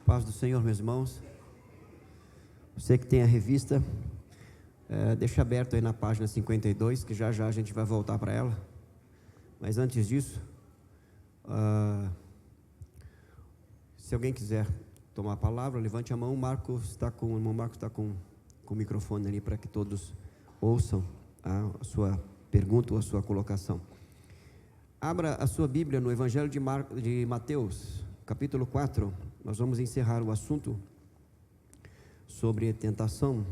Paz do Senhor, meus irmãos. Você que tem a revista, deixa aberto aí na página 52, que já a gente vai voltar para ela. Mas antes disso, se alguém quiser tomar a palavra, levante a mão. O irmão Marcos está com o microfone ali para que todos ouçam a sua pergunta ou a sua colocação. Abra a sua Bíblia no Evangelho de Mateus, capítulo 4. Nós vamos encerrar o assunto sobre tentação.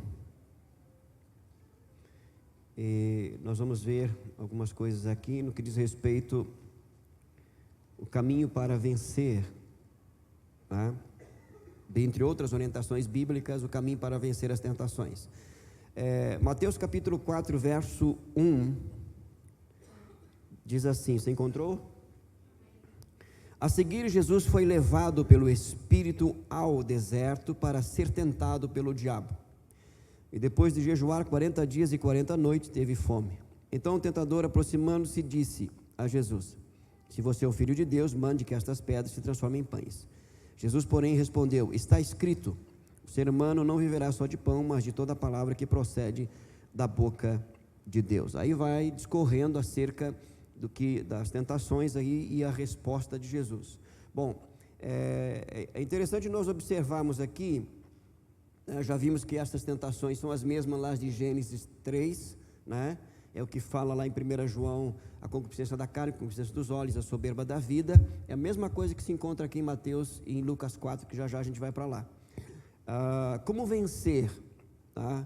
E nós vamos ver algumas coisas aqui no que diz respeito ao caminho para vencer, tá? Dentre outras orientações bíblicas, o caminho para vencer as tentações. Mateus capítulo 4, verso 1, diz assim, você encontrou? A seguir, Jesus foi levado pelo Espírito ao deserto para ser tentado pelo diabo. E depois de jejuar 40 dias e 40 noites, teve fome. Então o tentador, aproximando-se, disse a Jesus: se você é o Filho de Deus, mande que estas pedras se transformem em pães. Jesus, porém, respondeu: está escrito, o ser humano não viverá só de pão, mas de toda a palavra que procede da boca de Deus. Aí vai discorrendo acerca das tentações aí e a resposta de Jesus. Bom, é interessante nós observarmos aqui, já vimos que essas tentações são as mesmas lá de Gênesis 3, né? É o que fala lá em 1 João, a concupiscência da carne, a concupiscência dos olhos, a soberba da vida. É a mesma coisa que se encontra aqui em Mateus e em Lucas 4, que já a gente vai para lá. Como vencer? Tá?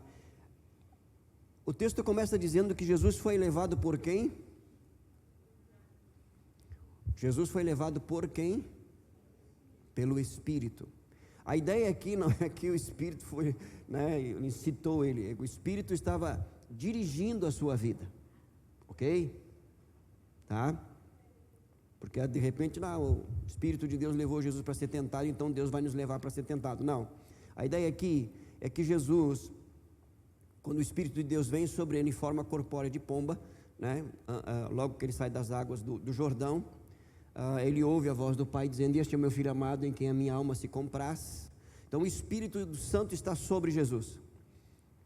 O texto começa dizendo que Jesus foi levado por quem? Jesus foi levado por quem? Pelo Espírito. A ideia aqui não é que o Espírito foi, incitou ele, o Espírito estava dirigindo a sua vida, ok? Tá? Porque de repente, o Espírito de Deus levou Jesus para ser tentado, então Deus vai nos levar para ser tentado. Não, a ideia aqui é que Jesus, quando o Espírito de Deus vem sobre ele em forma corpórea de pomba, logo que ele sai das águas do Jordão, ele ouve a voz do Pai dizendo: este é o meu Filho amado, em quem a minha alma se compraz. Então o Espírito Santo está sobre Jesus,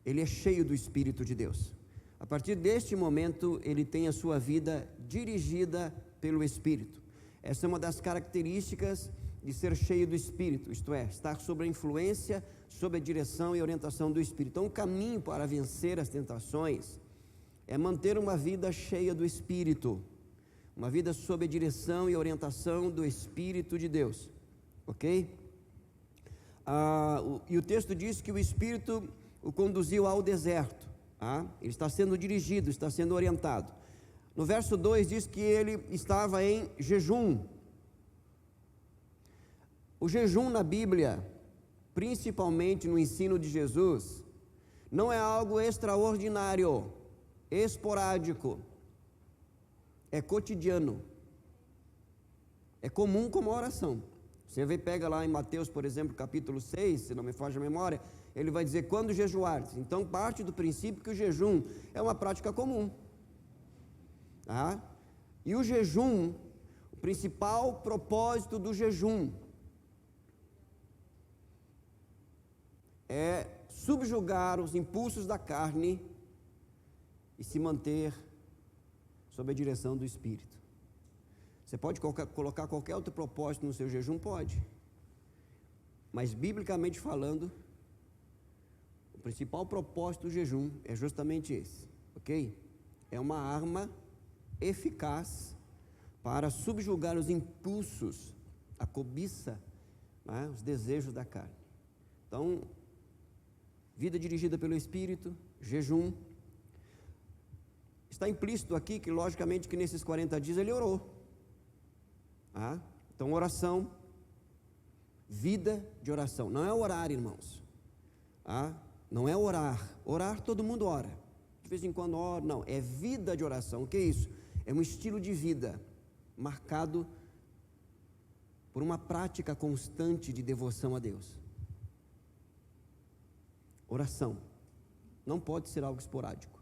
ele é cheio do Espírito de Deus. A partir deste momento, ele tem a sua vida dirigida pelo Espírito. Essa é uma das características de ser cheio do Espírito, isto é, estar sob a influência, sob a direção e orientação do Espírito. Então o caminho para vencer as tentações é manter uma vida cheia do Espírito, uma vida sob a direção e orientação do Espírito de Deus, ok? E o texto diz que o Espírito o conduziu ao deserto, ele está sendo dirigido, está sendo orientado. No verso 2 diz que ele estava em jejum. O jejum na Bíblia, principalmente no ensino de Jesus, não é algo extraordinário, esporádico, é cotidiano, é comum como a oração. Você pega lá em Mateus, por exemplo, capítulo 6, se não me falha a memória, ele vai dizer: quando jejuares. Então parte do princípio que o jejum é uma prática comum, tá? E o jejum, o principal propósito do jejum é subjugar os impulsos da carne e se manter sob a direção do Espírito. Você pode colocar qualquer outro propósito no seu jejum? Pode. Mas, biblicamente falando, o principal propósito do jejum é justamente esse, ok? É uma arma eficaz para subjugar os impulsos, a cobiça, os desejos da carne. Então, vida dirigida pelo Espírito, jejum. Está implícito aqui que, logicamente, que nesses 40 dias ele orou. Então, oração, vida de oração. Não é orar, irmãos. Não é orar. Orar, todo mundo ora. De vez em quando ora. Não, é vida de oração. O que é isso? É um estilo de vida marcado por uma prática constante de devoção a Deus. Oração. Não pode ser algo esporádico.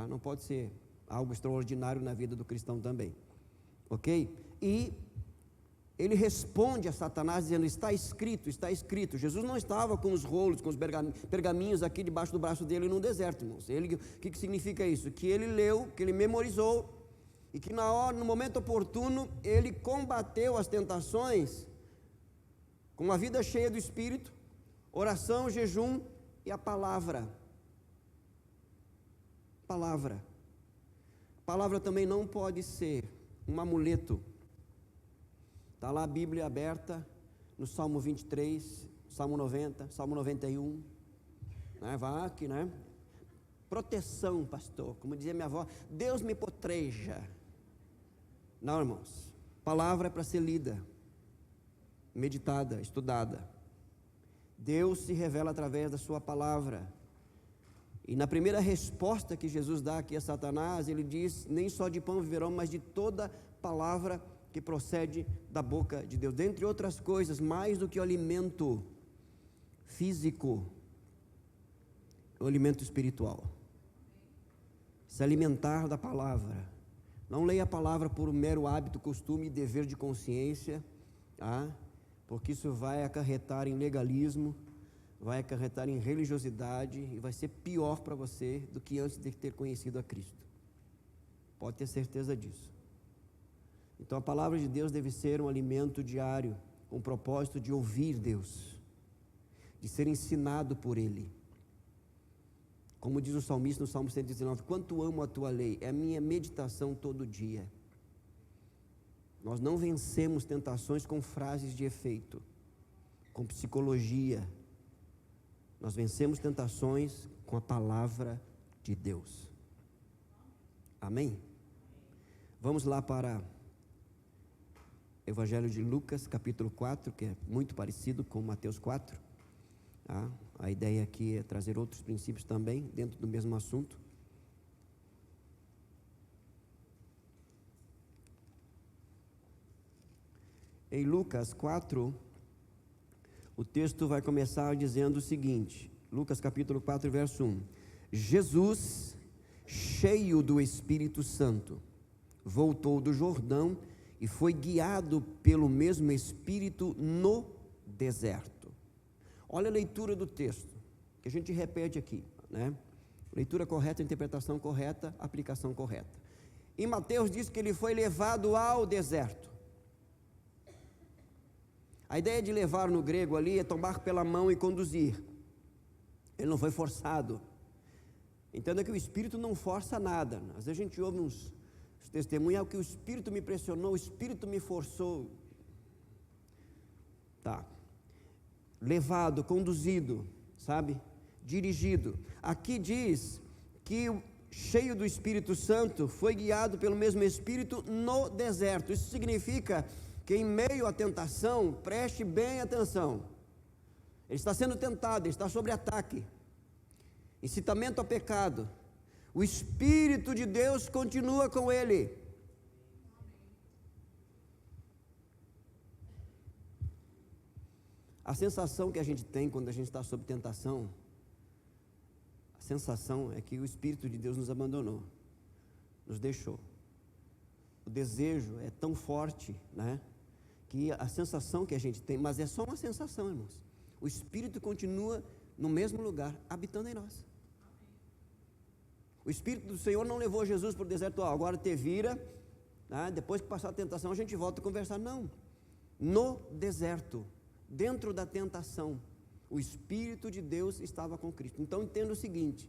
Não pode ser algo extraordinário na vida do cristão também, ok? E ele responde a Satanás dizendo: está escrito, está escrito. Jesus não estava com os rolos, com os pergaminhos aqui debaixo do braço dele no deserto, irmãos. O que significa isso? Que ele leu, que ele memorizou, e que no momento oportuno, ele combateu as tentações com uma vida cheia do Espírito, oração, jejum e a palavra. Palavra também não pode ser um amuleto. Está lá a Bíblia aberta, no Salmo 23, Salmo 90, Salmo 91, né? Vai aqui, né? Proteção, pastor, como dizia minha avó, Deus me proteja. Não, irmãos, palavra é para ser lida, meditada, estudada. Deus se revela através da sua palavra. E na primeira resposta que Jesus dá aqui a Satanás, ele diz: nem só de pão viverão, mas de toda palavra que procede da boca de Deus. Dentre outras coisas, mais do que o alimento físico, o alimento espiritual. Se alimentar da palavra. Não leia a palavra por um mero hábito, costume e dever de consciência, porque isso vai acarretar em legalismo, vai acarretar em religiosidade e vai ser pior para você do que antes de ter conhecido a Cristo. Pode ter certeza disso. Então a palavra de Deus deve ser um alimento diário, com o propósito de ouvir Deus, de ser ensinado por Ele. Como diz o salmista no Salmo 119, quanto amo a tua lei, é a minha meditação todo dia. Nós não vencemos tentações com frases de efeito, com psicologia. Nós vencemos tentações com a palavra de Deus. Amém? Vamos lá para o Evangelho de Lucas, capítulo 4, que é muito parecido com Mateus 4. A ideia aqui é trazer outros princípios também, dentro do mesmo assunto. Em Lucas 4, o texto vai começar dizendo o seguinte, Lucas capítulo 4, verso 1. Jesus, cheio do Espírito Santo, voltou do Jordão e foi guiado pelo mesmo Espírito no deserto. Olha a leitura do texto, que a gente repete aqui, né? Leitura correta, interpretação correta, aplicação correta. Em Mateus diz que ele foi levado ao deserto. A ideia de levar no grego ali é tomar pela mão e conduzir. Ele não foi forçado. Entenda que o Espírito não força nada. Às vezes a gente ouve uns testemunhos, que o Espírito me pressionou, o Espírito me forçou. Tá. Levado, conduzido, sabe? Dirigido. Aqui diz que cheio do Espírito Santo, foi guiado pelo mesmo Espírito no deserto. Isso significa que em meio à tentação, preste bem atenção. Ele está sendo tentado, ele está sob ataque. Incitamento ao pecado. O Espírito de Deus continua com ele. A sensação que a gente tem quando a gente está sob tentação, a sensação é que o Espírito de Deus nos abandonou, nos deixou. O desejo é tão forte, né, que a sensação que a gente tem, mas é só uma sensação, irmãos. O Espírito continua no mesmo lugar, habitando em nós. O Espírito do Senhor não levou Jesus para o deserto, agora te vira, né, depois que passar a tentação a gente volta a conversar. Não, no deserto, dentro da tentação, o Espírito de Deus estava com Cristo. Então entenda o seguinte: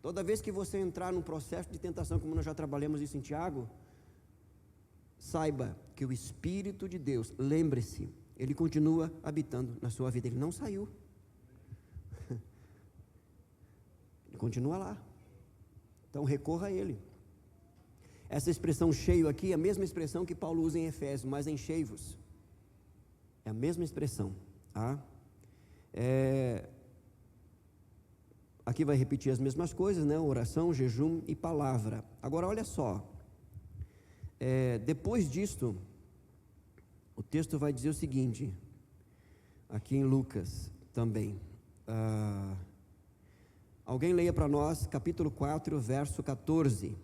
toda vez que você entrar num processo de tentação, como nós já trabalhamos isso em Tiago, saiba que o Espírito de Deus, lembre-se, ele continua habitando na sua vida, ele não saiu, ele continua lá. Então recorra a ele. Essa expressão cheio aqui é a mesma expressão que Paulo usa em Efésios, mas em cheios. É a mesma expressão. Aqui vai repetir as mesmas coisas, né? Oração, jejum e palavra. Agora olha só. Depois disto, o texto vai dizer o seguinte, aqui em Lucas também. Alguém leia para nós, capítulo 4, verso 14.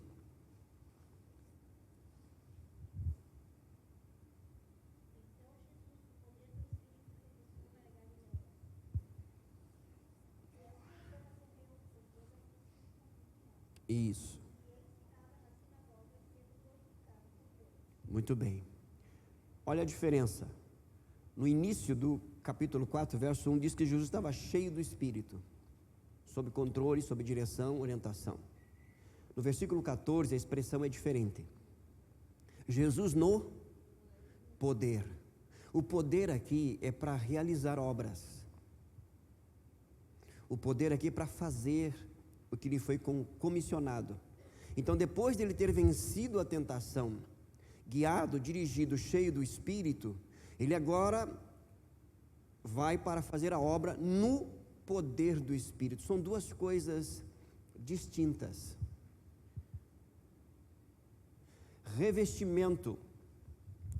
Isso. Muito bem. Olha a diferença. No início do capítulo 4, verso 1, diz que Jesus estava cheio do Espírito, sob controle, sob direção, orientação. No versículo 14, a expressão é diferente. Jesus no poder. O poder aqui é para realizar obras. O poder aqui é para fazer o que lhe foi comissionado. Então, depois de ele ter vencido a tentação, guiado, dirigido, cheio do Espírito, ele agora vai para fazer a obra no poder do Espírito. São duas coisas distintas. Revestimento,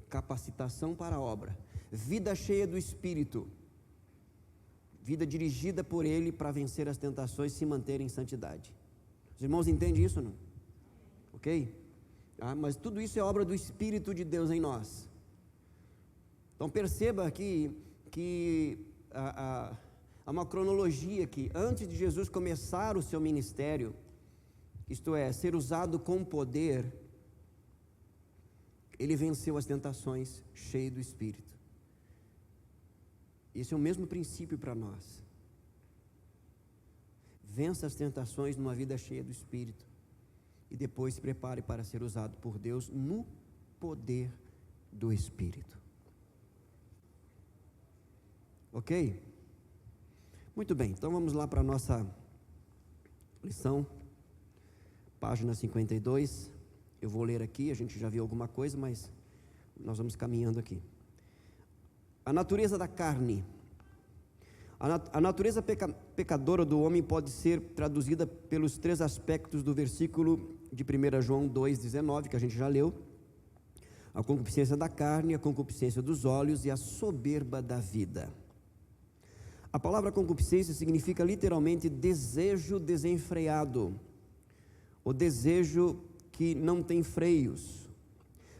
capacitação para a obra. Vida cheia do Espírito, vida dirigida por Ele para vencer as tentações e se manter em santidade. Os irmãos entendem isso, não? Ok? Mas tudo isso é obra do Espírito de Deus em nós. Então perceba que há uma cronologia aqui. Antes de Jesus começar o seu ministério, isto é, ser usado com poder, ele venceu as tentações cheio do Espírito. Esse é o mesmo princípio para nós. Vença as tentações numa vida cheia do Espírito e depois se prepare para ser usado por Deus no poder do Espírito. Ok? Muito bem, então vamos lá para a nossa lição, página 52. Eu vou ler aqui, a gente já viu alguma coisa, mas nós vamos caminhando aqui. A natureza da carne. A natureza pecadora do homem pode ser traduzida pelos três aspectos do versículo de 1 João 2,19, que a gente já leu: a concupiscência da carne, a concupiscência dos olhos e a soberba da vida. A palavra concupiscência significa literalmente desejo desenfreado, o desejo que não tem freios.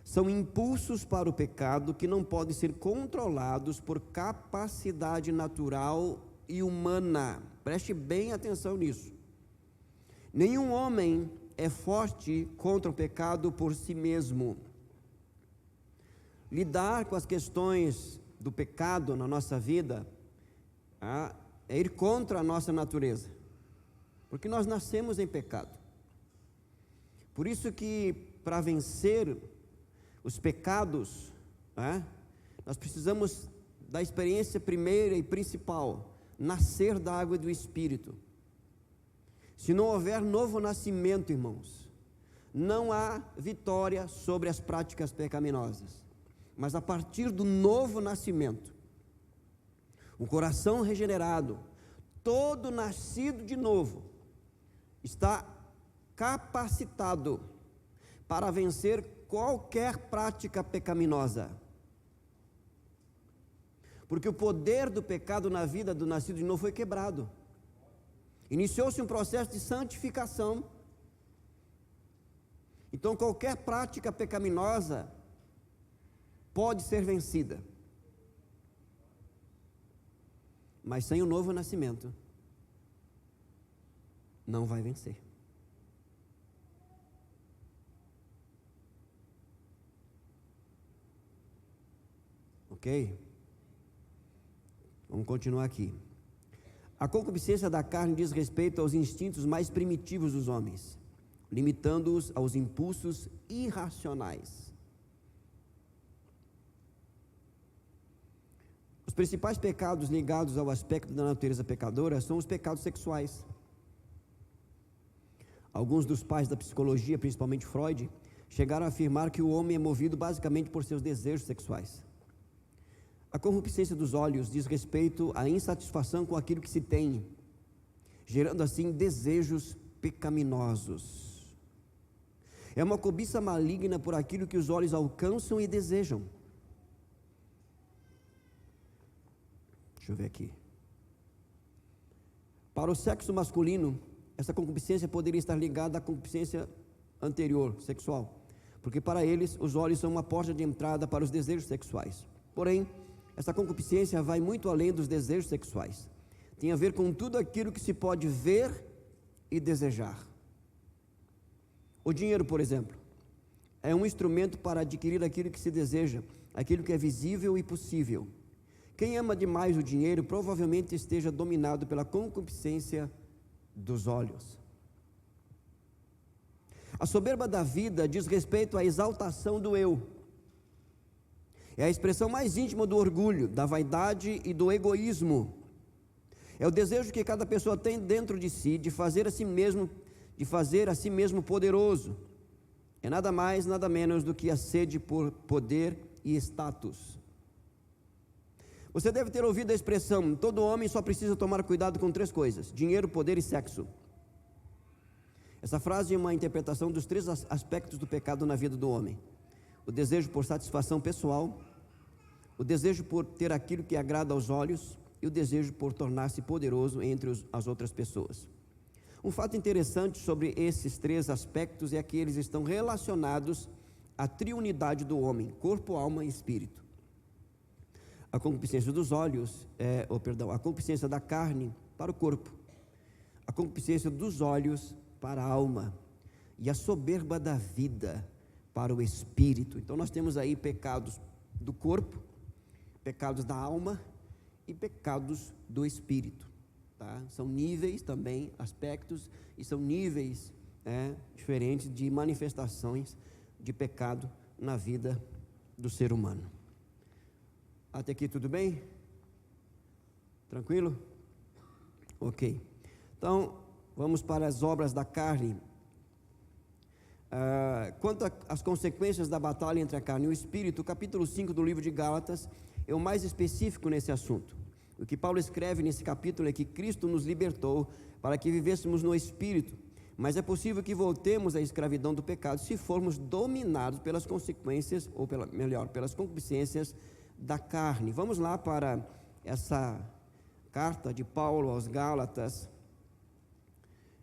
São impulsos para o pecado que não podem ser controlados por capacidade natural e humana. Preste bem atenção nisso. Nenhum homem é forte contra o pecado por si mesmo. Lidar com as questões do pecado na nossa vida é ir contra a nossa natureza, porque nós nascemos em pecado. Por isso que para vencer os pecados, nós precisamos da experiência primeira e principal, nascer da água e do Espírito. Se não houver novo nascimento, irmãos, não há vitória sobre as práticas pecaminosas. Mas a partir do novo nascimento, o coração regenerado, todo nascido de novo, está capacitado para vencer qualquer prática pecaminosa. Porque o poder do pecado na vida do nascido de novo foi quebrado. Iniciou-se um processo de santificação. Então qualquer prática pecaminosa pode ser vencida. Mas sem o novo nascimento, não vai vencer. Ok? Vamos continuar aqui. A concupiscência da carne diz respeito aos instintos mais primitivos dos homens, limitando-os aos impulsos irracionais. Os principais pecados ligados ao aspecto da natureza pecadora são os pecados sexuais. Alguns dos pais da psicologia, principalmente Freud, chegaram a afirmar que o homem é movido basicamente por seus desejos sexuais. A concupiscência dos olhos diz respeito à insatisfação com aquilo que se tem, gerando assim desejos pecaminosos. É uma cobiça maligna por aquilo que os olhos alcançam e desejam. Deixa eu ver aqui. Para o sexo masculino, essa concupiscência poderia estar ligada à concupiscência anterior, sexual, porque para eles os olhos são uma porta de entrada para os desejos sexuais. Porém, essa concupiscência vai muito além dos desejos sexuais. Tem a ver com tudo aquilo que se pode ver e desejar. O dinheiro, por exemplo, é um instrumento para adquirir aquilo que se deseja, aquilo que é visível e possível. Quem ama demais o dinheiro provavelmente esteja dominado pela concupiscência dos olhos. A soberba da vida diz respeito à exaltação do eu. É a expressão mais íntima do orgulho, da vaidade e do egoísmo. É o desejo que cada pessoa tem dentro de si de fazer a si mesmo poderoso. É nada mais, nada menos do que a sede por poder e status. Você deve ter ouvido a expressão: todo homem só precisa tomar cuidado com 3 coisas: dinheiro, poder e sexo. Essa frase é uma interpretação dos 3 aspectos do pecado na vida do homem: o desejo por satisfação pessoal, o desejo por ter aquilo que agrada aos olhos e o desejo por tornar-se poderoso entre as outras pessoas. Um fato interessante sobre esses 3 aspectos é que eles estão relacionados à triunidade do homem: corpo, alma e espírito. A concupiscência dos olhos, a concupiscência da carne para o corpo, a concupiscência dos olhos para a alma e a soberba da vida para o espírito. Então nós temos aí pecados do corpo, pecados da alma e pecados do espírito, tá? São níveis também, aspectos, e são níveis diferentes de manifestações de pecado na vida do ser humano. Até aqui tudo bem? Tranquilo? Ok. Então, vamos para as obras da carne. Quanto às consequências da batalha entre a carne e o espírito, o capítulo 5 do livro de Gálatas é o mais específico nesse assunto. O que Paulo escreve nesse capítulo é que Cristo nos libertou para que vivêssemos no espírito, mas é possível que voltemos à escravidão do pecado se formos dominados pelas consequências, ou pelas concupiscências da carne. Vamos lá para essa carta de Paulo aos Gálatas,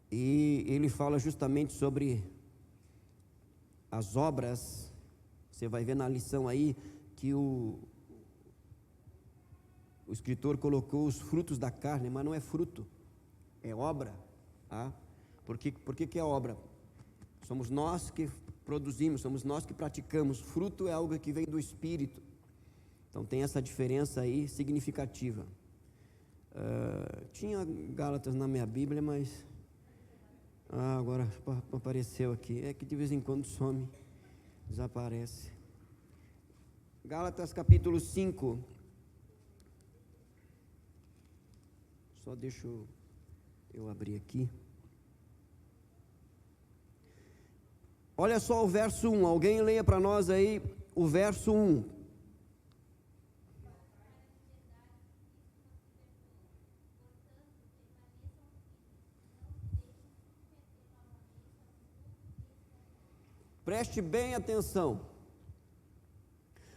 e ele fala justamente sobre as obras. Você vai ver na lição aí que o escritor colocou os frutos da carne, mas não é fruto, é obra. Tá? Por que é obra? Somos nós que produzimos, somos nós que praticamos. Fruto é algo que vem do Espírito. Então tem essa diferença aí significativa. Tinha Gálatas na minha Bíblia, mas agora apareceu aqui. É que de vez em quando some, desaparece. Gálatas capítulo 5. Só deixa eu abrir aqui. Olha só o verso 1. Alguém leia para nós aí o verso 1. Preste bem atenção.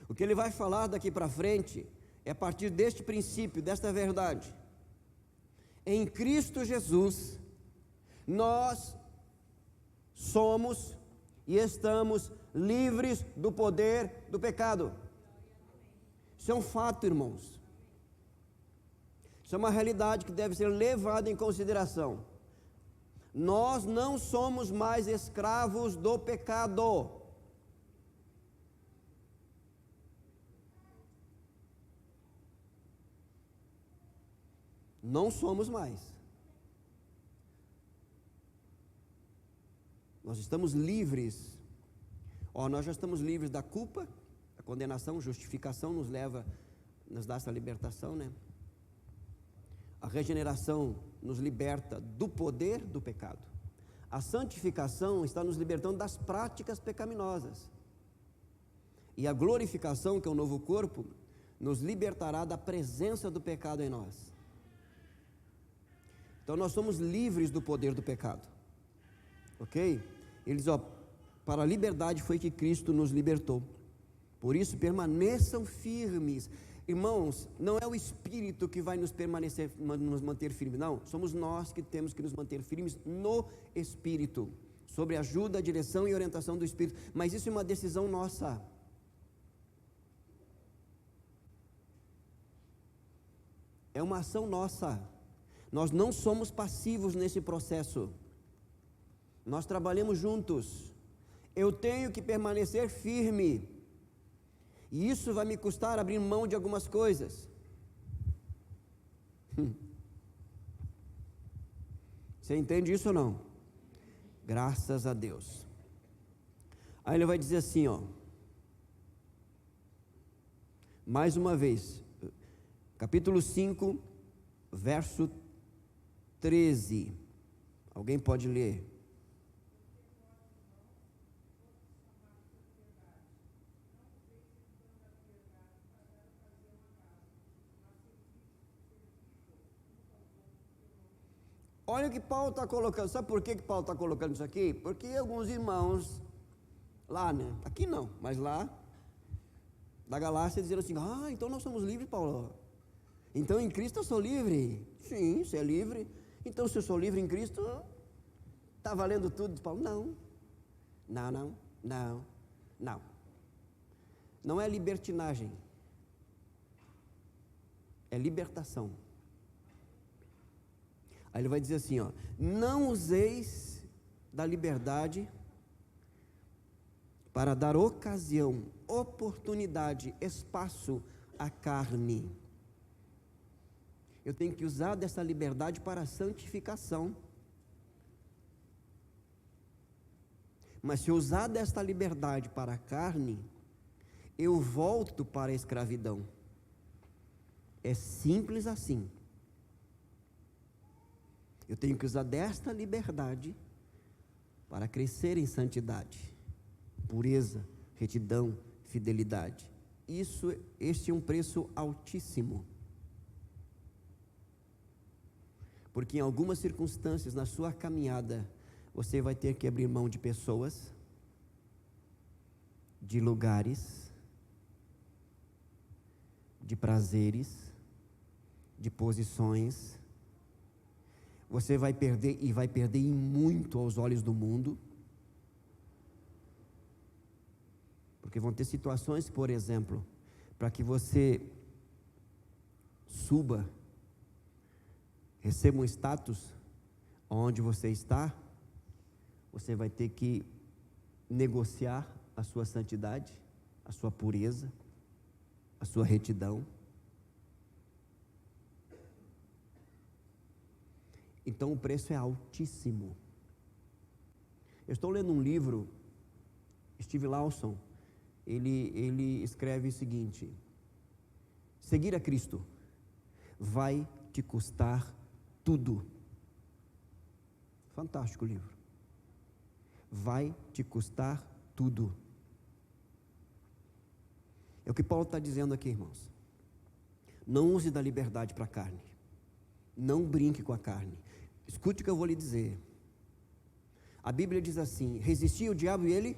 O que ele vai falar daqui para frente é a partir deste princípio, desta verdade. Em Cristo Jesus, nós somos e estamos livres do poder do pecado. Isso é um fato, irmãos. Isso é uma realidade que deve ser levada em consideração. Nós não somos mais escravos do pecado. Não somos mais. Nós estamos livres. Nós já estamos livres da culpa, da condenação, justificação nos dá essa libertação, né? A regeneração nos liberta do poder do pecado. A santificação está nos libertando das práticas pecaminosas. E a glorificação, que é o novo corpo, nos libertará da presença do pecado em nós. Então nós somos livres do poder do pecado. Ok? Eles, para a liberdade foi que Cristo nos libertou. Por isso permaneçam firmes. Irmãos, não é o Espírito que vai nos manter firmes, não. Somos nós que temos que nos manter firmes no Espírito, sobre a ajuda, a direção e orientação do Espírito. Mas isso é uma decisão nossa. É uma ação nossa. Nós não somos passivos nesse processo. Nós trabalhamos juntos. Eu tenho que permanecer firme. E isso vai me custar abrir mão de algumas coisas. Você entende isso ou não? Graças a Deus. Aí ele vai dizer assim, ó. Mais uma vez. Capítulo 5, verso 13. Alguém pode ler? Olha o que Paulo está colocando. Sabe por que Paulo está colocando isso aqui? Porque alguns irmãos lá, né? Aqui não, mas lá da Galácia dizeram assim: ah, então nós somos livres, Paulo. Então em Cristo eu sou livre. Sim, você é livre. Então se eu sou livre em Cristo, está valendo tudo. Paulo, não. Não é libertinagem. É libertação. Aí ele vai dizer assim, ó: não useis da liberdade para dar ocasião, oportunidade, espaço à carne. Eu tenho que usar dessa liberdade para a santificação. Mas se eu usar desta liberdade para a carne, eu volto para a escravidão. É simples assim. Eu tenho que usar desta liberdade para crescer em santidade, pureza, retidão, fidelidade. Este é um preço altíssimo. Porque em algumas circunstâncias na sua caminhada, você vai ter que abrir mão de pessoas, de lugares, de prazeres, de posições. Você vai perder, e vai perder em muito aos olhos do mundo. Porque vão ter situações, por exemplo, para que você suba, receba um status onde você está, você vai ter que negociar a sua santidade, a sua pureza, a sua retidão. Então o preço é altíssimo. Eu estou lendo um livro, Steve Lawson, ele escreve o seguinte: seguir a Cristo vai te custar tudo. Fantástico livro. Vai te custar tudo. É o que Paulo está dizendo aqui, irmãos. Não use da liberdade para a carne. Não brinque com a carne. Escute o que eu vou lhe dizer. A Bíblia diz assim: resistir o diabo e ele?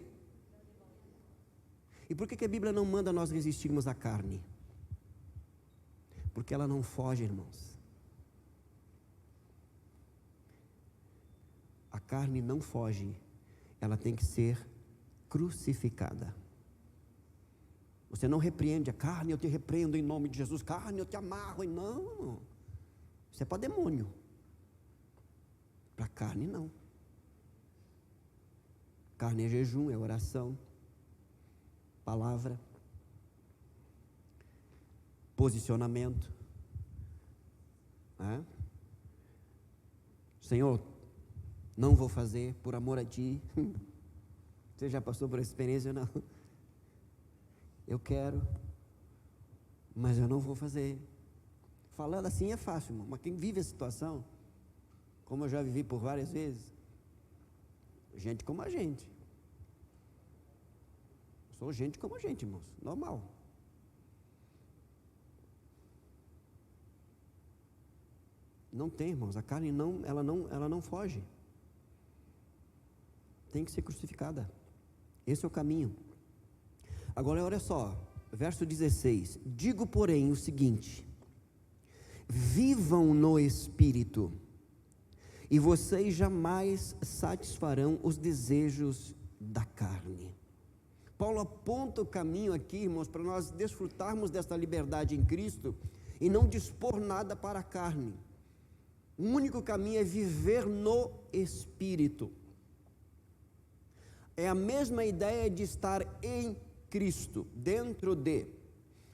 E por que a Bíblia não manda nós resistirmos à carne? Porque ela não foge, irmãos. A carne não foge, ela tem que ser crucificada. Você não repreende a carne, eu te repreendo em nome de Jesus. Carne, eu te amarro. Não, isso é para demônio. Para carne, não. Carne é jejum, é oração, palavra, posicionamento. Senhor, não vou fazer por amor a Ti. Você já passou por essa experiência? Não. Eu quero, mas eu não vou fazer. Falando assim é fácil, irmão, mas quem vive a situação, como eu já vivi por várias vezes, gente como a gente. Sou gente como a gente, irmãos, normal. Não tem, irmãos, a carne ela não foge. Tem que ser crucificada. Esse é o caminho. Agora olha só, verso 16: digo porém o seguinte: vivam no Espírito, e vocês jamais satisfarão os desejos da carne. Paulo aponta o caminho aqui, irmãos, para nós desfrutarmos desta liberdade em Cristo e não dispor nada para a carne. O único caminho é viver no Espírito. é a mesma ideia de estar em Cristo, dentro de.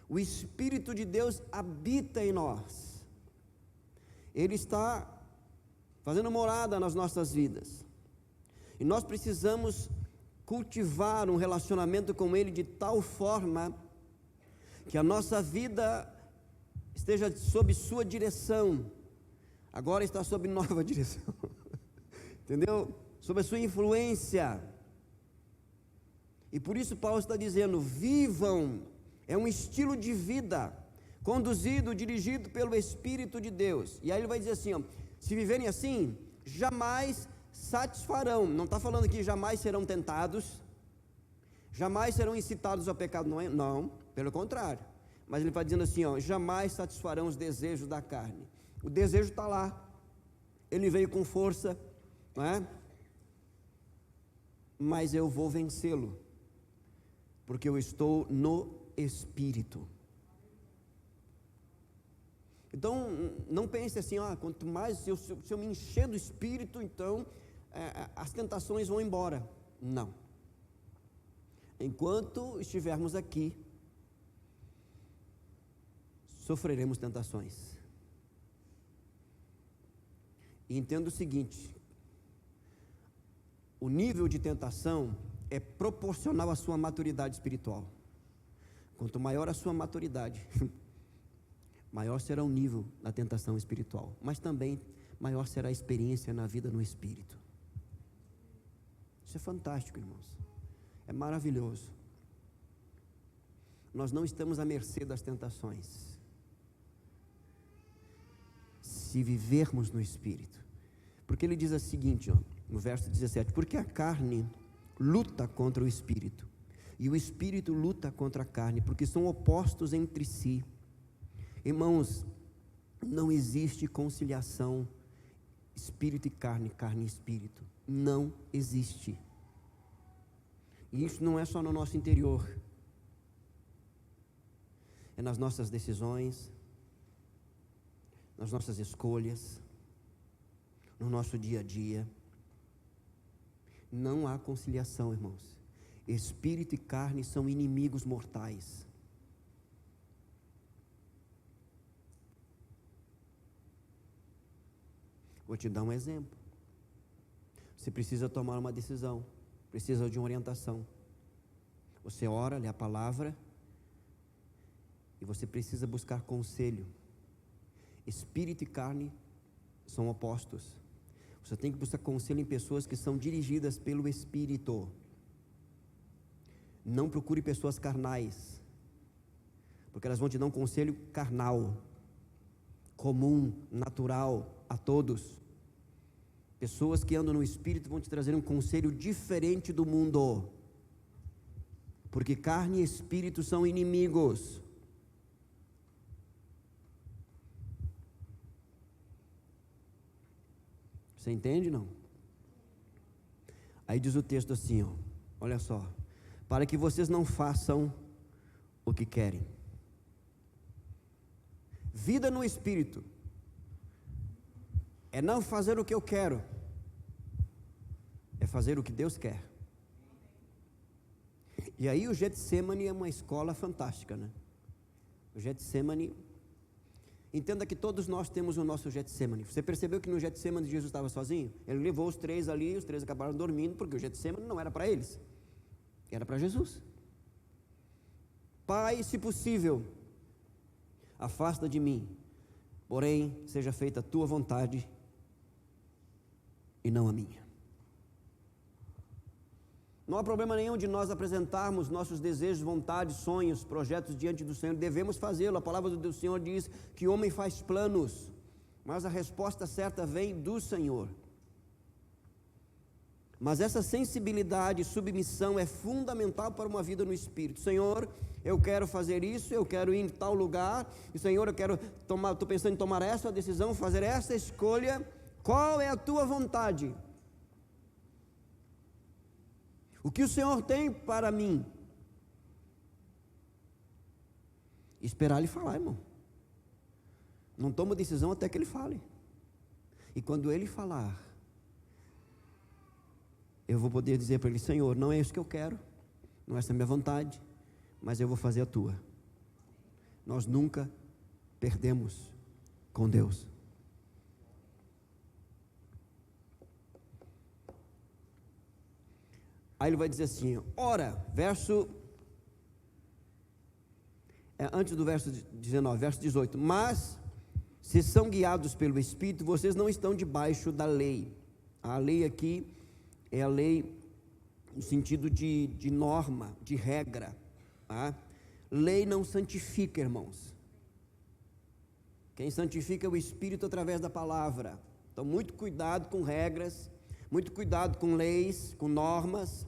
O Espírito de Deus habita em nós. Ele está fazendo morada nas nossas vidas. E nós precisamos cultivar um relacionamento com Ele de tal forma que a nossa vida esteja sob sua direção. Agora está sob nova direção. Entendeu? Sob a sua influência. E por isso Paulo está dizendo: vivam, é um estilo de vida, conduzido, dirigido pelo Espírito de Deus. E aí ele vai dizer assim, ó, se viverem assim, jamais satisfarão. Não está falando que jamais serão tentados, jamais serão incitados ao pecado, não, pelo contrário. Mas ele vai dizendo assim, ó, jamais satisfarão os desejos da carne. O desejo está lá, ele veio com força, não é? Mas eu vou vencê-lo, porque eu estou no Espírito. Então, não pense assim, quanto mais se eu me encher do Espírito, então as tentações vão embora. Não. Enquanto estivermos aqui, sofreremos tentações. E entenda o seguinte: o nível de tentação é proporcional à sua maturidade espiritual. Quanto maior a sua maturidade, maior será o nível da tentação espiritual, mas também maior será a experiência na vida no Espírito. Isso é fantástico, irmãos, é maravilhoso. Nós não estamos à mercê das tentações, se vivermos no Espírito, porque ele diz o seguinte, no verso 17, porque a carne luta contra o Espírito, e o Espírito luta contra a carne, porque são opostos entre si. Irmãos, não existe conciliação espírito e carne, carne e espírito, não existe. E isso não é só no nosso interior, é nas nossas decisões, nas nossas escolhas, no nosso dia a dia. Não há conciliação, irmãos. Espírito e carne são inimigos mortais. Vou te dar um exemplo. Você precisa tomar uma decisão, precisa de uma orientação. Você ora, lê a palavra, e você precisa buscar conselho. Espírito e carne são opostos. Você tem que buscar conselho em pessoas que são dirigidas pelo Espírito. Não procure pessoas carnais, porque elas vão te dar um conselho carnal, comum, natural a todos. Pessoas que andam no Espírito vão te trazer um conselho diferente do mundo, porque carne e espírito são inimigos. Você entende, não? Aí diz o texto assim, olha só: para que vocês não façam o que querem. Vida no Espírito é não fazer o que eu quero, é fazer o que Deus quer. E aí o Getsemane é uma escola fantástica, né? O Getsemane, entenda que todos nós temos o nosso Getsemane. Você percebeu que no Getsemane Jesus estava sozinho? Ele levou os três ali, os três acabaram dormindo, porque o Getsemane não era para eles, era para Jesus. Pai, se possível, afasta de mim, porém seja feita a tua vontade e não a minha. Não há problema nenhum de nós apresentarmos nossos desejos, vontades, sonhos, projetos diante do Senhor. Devemos fazê-lo. A palavra do Senhor diz que o homem faz planos, mas a resposta certa vem do Senhor. Mas essa sensibilidade e submissão é fundamental para uma vida no Espírito. Senhor, eu quero fazer isso, eu quero ir em tal lugar, e Senhor, eu quero tomar, estou pensando em tomar essa decisão, fazer essa escolha. Qual é a tua vontade? O que o Senhor tem para mim? Esperar Ele falar, irmão. Não toma decisão até que Ele fale. E quando Ele falar, eu vou poder dizer para Ele: Senhor, não é isso que eu quero, não é essa a minha vontade, mas eu vou fazer a Tua. Nós nunca perdemos com Deus. Aí ele vai dizer assim, ora, antes do verso 19, verso 18, mas se são guiados pelo Espírito, vocês não estão debaixo da lei. A lei aqui é a lei no sentido de norma, de regra, tá? Lei não santifica, irmãos. Quem santifica é o Espírito através da palavra. Então, muito cuidado com regras, muito cuidado com leis, com normas.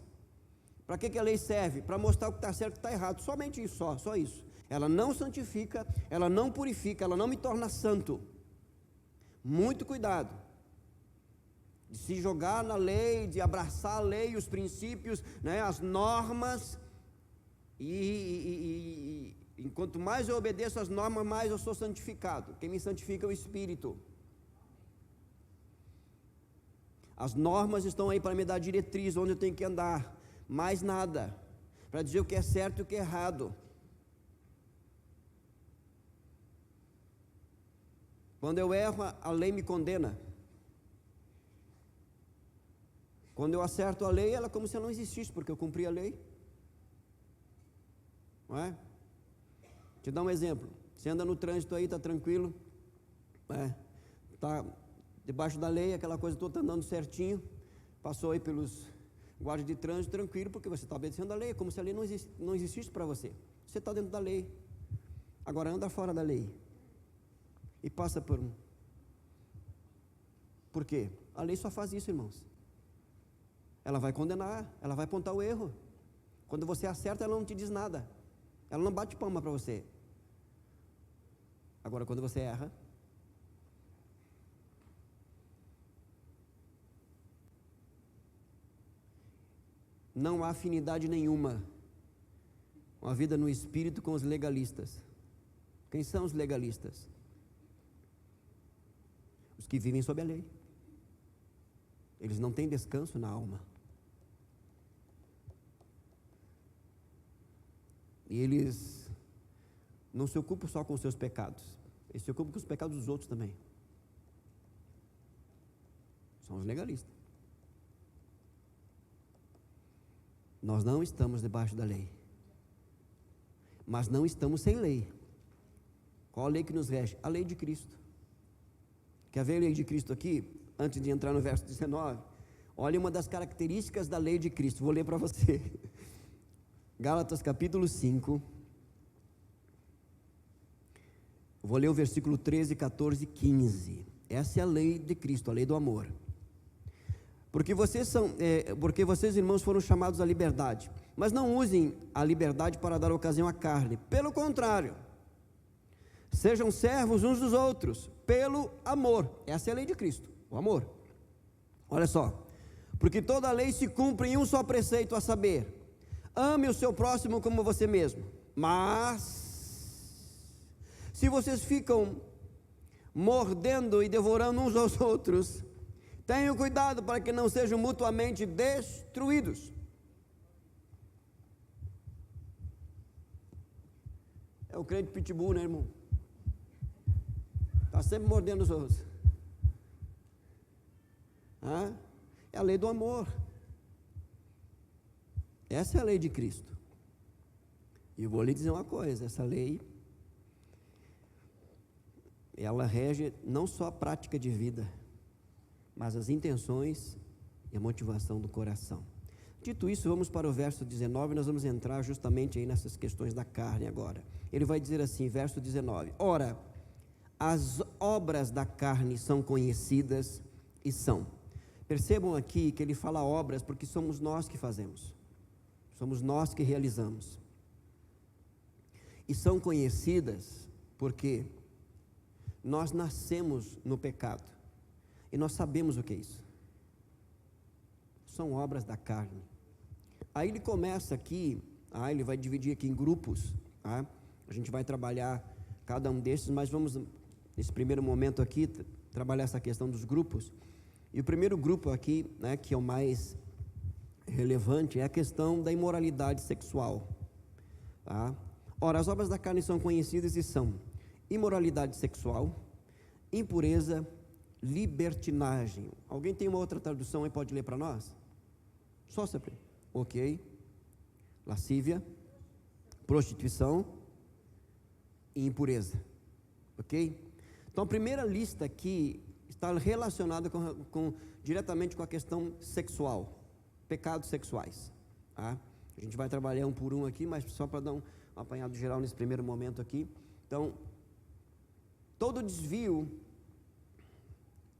Para que a lei serve? Para mostrar o que está certo e o que está errado. Somente isso, só isso. Ela não santifica, ela não purifica, ela não me torna santo. Muito cuidado de se jogar na lei, de abraçar a lei, os princípios, né, as normas, e quanto mais eu obedeço às normas, mais eu sou santificado. Quem me santifica é o Espírito. As normas estão aí para me dar diretriz, onde eu tenho que andar, mais nada, para dizer o que é certo e o que é errado. Quando eu erro, a lei me condena. Quando eu acerto a lei, ela é como se ela não existisse, porque eu cumpri a lei. Não é? Te dar um exemplo. Você anda no trânsito aí, está tranquilo, está debaixo da lei, aquela coisa toda, está andando certinho, passou aí pelos guardas de trânsito, tranquilo, porque você está obedecendo a lei, é como se a lei não existisse para você. Você está dentro da lei. Agora anda fora da lei e passa por um. Por quê? A lei só faz isso, irmãos. Ela vai condenar, ela vai apontar o erro. Quando você acerta, ela não te diz nada, ela não bate palma para você. Agora, quando você erra, não há afinidade nenhuma com a vida no Espírito com os legalistas. Quem são os legalistas? Os que vivem sob a lei. Eles não têm descanso na alma. E eles não se ocupam só com os seus pecados, eles se ocupam com os pecados dos outros também. São os legalistas. Nós não estamos debaixo da lei, mas não estamos sem lei. Qual a lei que nos rege? A lei de Cristo. Quer ver a lei de Cristo aqui? Antes de entrar no verso 19, olha uma das características da lei de Cristo, vou ler para você. Gálatas capítulo 5, vou ler o versículo 13, 14 e 15. Essa é a lei de Cristo, a lei do amor. Porque vocês, irmãos, foram chamados à liberdade, mas não usem a liberdade para dar ocasião à carne. Pelo contrário, sejam servos uns dos outros, pelo amor. Essa é a lei de Cristo, o amor. Olha só, porque toda a lei se cumpre em um só preceito, a saber, ame o seu próximo como você mesmo. Mas, se vocês ficam mordendo e devorando uns aos outros, tenham cuidado para que não sejam mutuamente destruídos. É o crente pitbull, né, irmão? Está sempre mordendo os outros. É a lei do amor. Essa é a lei de Cristo. E eu vou lhe dizer uma coisa, essa lei, ela rege não só a prática de vida, mas as intenções e a motivação do coração. Dito isso, vamos para o verso 19, nós vamos entrar justamente aí nessas questões da carne agora. Ele vai dizer assim, verso 19, ora, as obras da carne são conhecidas e são. Percebam aqui que ele fala obras porque somos nós que fazemos. Somos nós que realizamos. E são conhecidas porque nós nascemos no pecado. E nós sabemos o que é isso. São obras da carne. Aí ele começa aqui, ele vai dividir aqui em grupos. A gente vai trabalhar cada um desses, mas vamos, nesse primeiro momento aqui, trabalhar essa questão dos grupos. E o primeiro grupo aqui, que é o mais relevante é a questão da imoralidade sexual. Tá? Ora, as obras da carne são conhecidas e são imoralidade sexual, impureza, libertinagem. Alguém tem uma outra tradução aí, pode ler para nós? Só sempre. Ok. Lascívia, prostituição e impureza. Ok? Então a primeira lista aqui está relacionada diretamente com a questão sexual, pecados sexuais. Tá? A gente vai trabalhar um por um aqui, mas só para dar um apanhado geral nesse primeiro momento aqui. Então, todo desvio,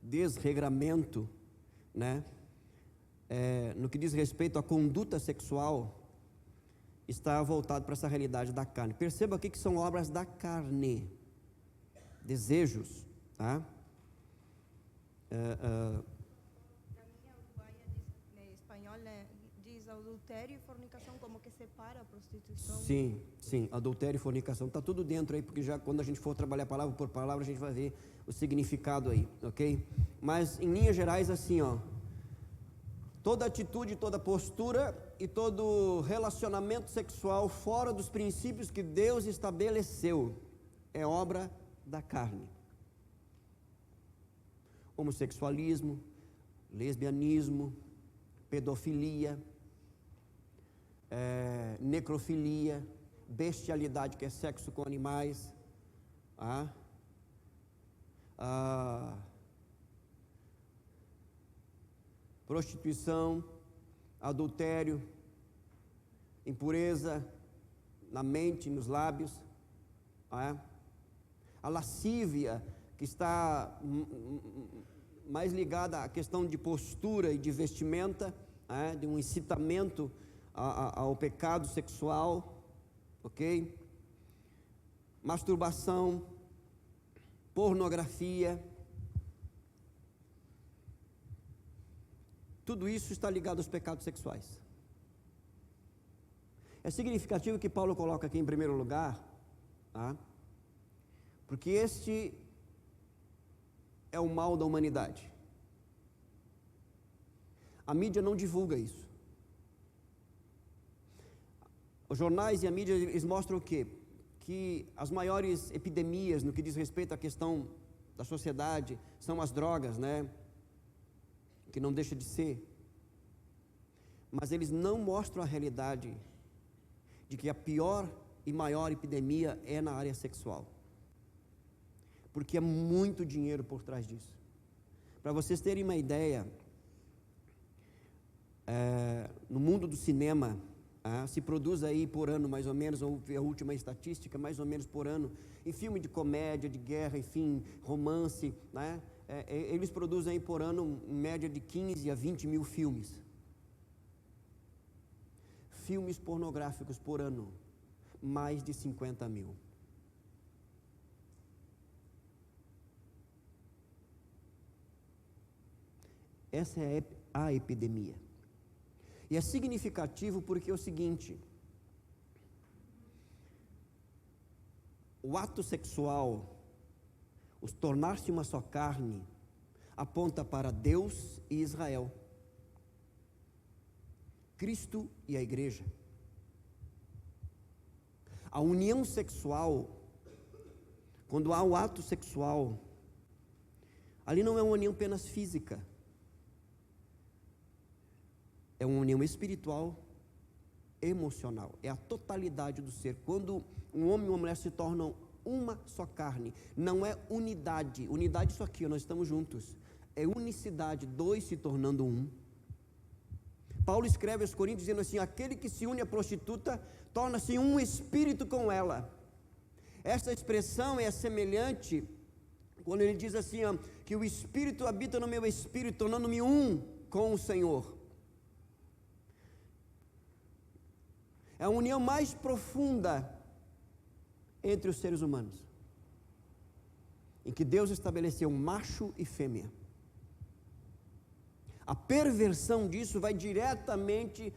desregramento, né, no que diz respeito à conduta sexual, está voltado para essa realidade da carne. Perceba aqui que são obras da carne, desejos, tá? Na minha uruguaia em espanhol diz adultério e fornicação, como que separa a prostituição. Sim, sim, adultério e fornicação, está tudo dentro aí, porque já quando a gente for trabalhar palavra por palavra, a gente vai ver o significado aí, ok? Mas em linhas gerais assim, ó, toda atitude, toda postura e todo relacionamento sexual fora dos princípios que Deus estabeleceu é obra da carne. Homossexualismo, lesbianismo, pedofilia, necrofilia, bestialidade, que é sexo com animais, prostituição, adultério, impureza na mente, nos lábios, a lascívia, que está mais ligada à questão de postura e de vestimenta, de um incitamento ao pecado sexual, ok? Masturbação, pornografia, tudo isso está ligado aos pecados sexuais. É significativo que Paulo coloca aqui em primeiro lugar, porque este é o mal da humanidade. A mídia não divulga isso. Os jornais e a mídia, eles mostram o quê? Que as maiores epidemias no que diz respeito à questão da sociedade são as drogas, né? Que não deixa de ser. Mas eles não mostram a realidade de que a pior e maior epidemia é na área sexual. Porque é muito dinheiro por trás disso. Para vocês terem uma ideia, no mundo do cinema, se produz aí por ano mais ou menos, ou a última estatística, mais ou menos por ano, em filme de comédia, de guerra, enfim, romance, né? Eles produzem aí por ano em média de 15 a 20 mil filmes. Filmes pornográficos por ano, mais de 50 mil. Essa é a epidemia. E é significativo porque é o seguinte: o ato sexual, o tornar-se uma só carne, aponta para Deus e Israel, Cristo e a igreja. A união sexual, quando há o ato sexual, ali não é uma união apenas física, é uma união espiritual, emocional, é a totalidade do ser. Quando um homem e uma mulher se tornam uma só carne, não é unidade, unidade isso aqui, nós estamos juntos, é unicidade, dois se tornando um. Paulo escreve aos Coríntios dizendo assim: aquele que se une à prostituta torna-se um espírito com ela. Essa expressão é semelhante quando ele diz assim, que o espírito habita no meu espírito, tornando-me um com o Senhor. É a união mais profunda entre os seres humanos, em que Deus estabeleceu macho e fêmea. A perversão disso vai diretamente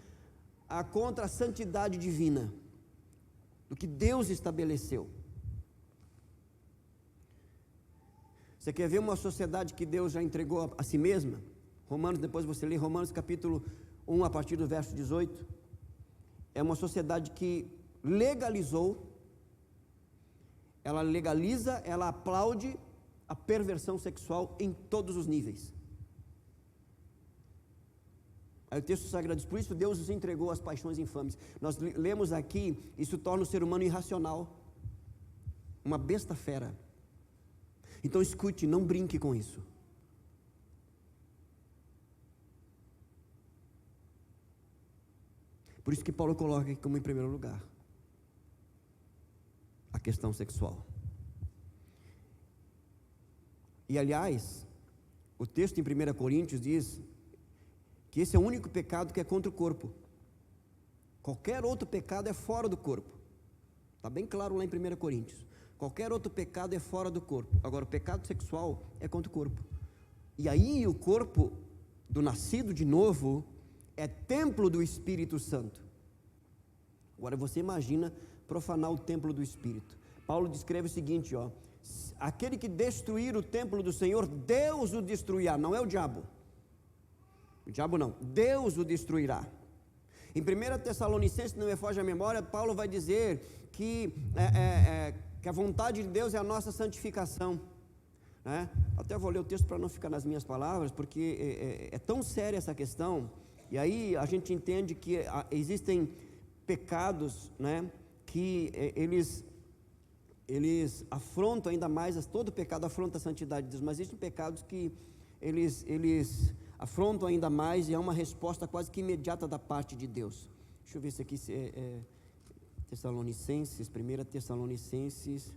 contra a santidade divina, do que Deus estabeleceu. Você quer ver uma sociedade que Deus já entregou a si mesma? Romanos, depois você lê Romanos capítulo 1 a partir do verso 18, é uma sociedade que legalizou, ela legaliza, ela aplaude a perversão sexual em todos os níveis. Aí o texto sagrado diz: por isso Deus os entregou às paixões infames. Nós lemos aqui, isso torna o ser humano irracional, uma besta fera. Então escute, não brinque com isso. Por isso que Paulo coloca aqui como em primeiro lugar a questão sexual. E aliás, o texto em 1 Coríntios diz que esse é o único pecado que é contra o corpo. Qualquer outro pecado é fora do corpo. Está bem claro lá em 1 Coríntios. Qualquer outro pecado é fora do corpo. Agora, o pecado sexual é contra o corpo. E aí o corpo do nascido de novo é templo do Espírito Santo. Agora você imagina profanar o templo do Espírito. Paulo descreve o seguinte, ó: aquele que destruir o templo do Senhor, Deus o destruirá. Não é o diabo. O diabo não, Deus o destruirá. Em 1 Tessalonicenses, não me foge a memória, Paulo vai dizer que a vontade de Deus é a nossa santificação, né? Até vou ler o texto para não ficar nas minhas palavras, porque é tão séria essa questão. E aí a gente entende que existem pecados, né, que eles afrontam ainda mais, todo pecado afronta a santidade de Deus, mas existem pecados que eles afrontam ainda mais, e é uma resposta quase que imediata da parte de Deus. Deixa eu ver se aqui Tessalonicenses, 1 Tessalonicenses,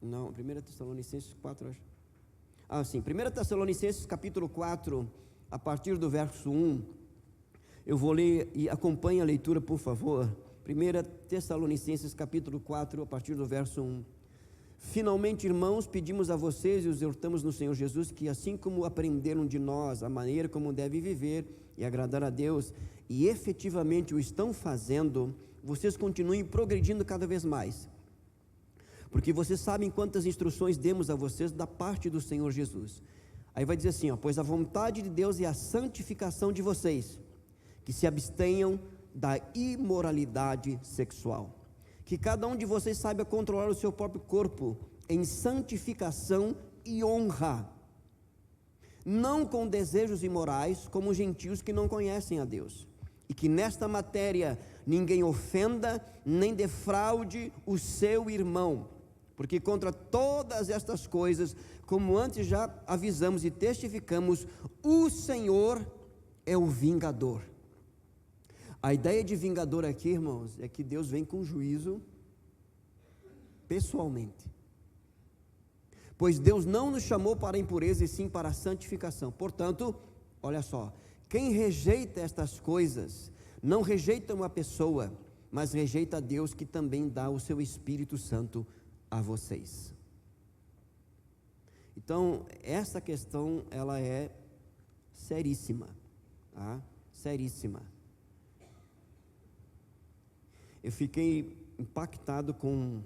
não, 1 Tessalonicenses 4, acho. Sim, 1 Tessalonicenses capítulo 4, a partir do verso 1, eu vou ler, e acompanhe a leitura, por favor. 1 Tessalonicenses capítulo 4, a partir do verso 1. Finalmente, irmãos, pedimos a vocês e os exortamos no Senhor Jesus que, assim como aprenderam de nós a maneira como devem viver e agradar a Deus, e efetivamente o estão fazendo, vocês continuem progredindo cada vez mais, porque vocês sabem quantas instruções demos a vocês da parte do Senhor Jesus. Aí vai dizer assim, ó: pois a vontade de Deus é a santificação de vocês, que se abstenham da imoralidade sexual, que cada um de vocês saiba controlar o seu próprio corpo em santificação e honra, não com desejos imorais, como os gentios que não conhecem a Deus, e que nesta matéria ninguém ofenda nem defraude o seu irmão, porque contra todas estas coisas, como antes já avisamos e testificamos, o Senhor é o vingador. A ideia de vingador aqui, irmãos, é que Deus vem com juízo pessoalmente, pois Deus não nos chamou para a impureza e sim para a santificação. Portanto, olha só, quem rejeita estas coisas, não rejeita uma pessoa, mas rejeita a Deus, que também dá o seu Espírito Santo a vocês. Então, essa questão, ela é seríssima, tá? Seríssima. Eu fiquei impactado com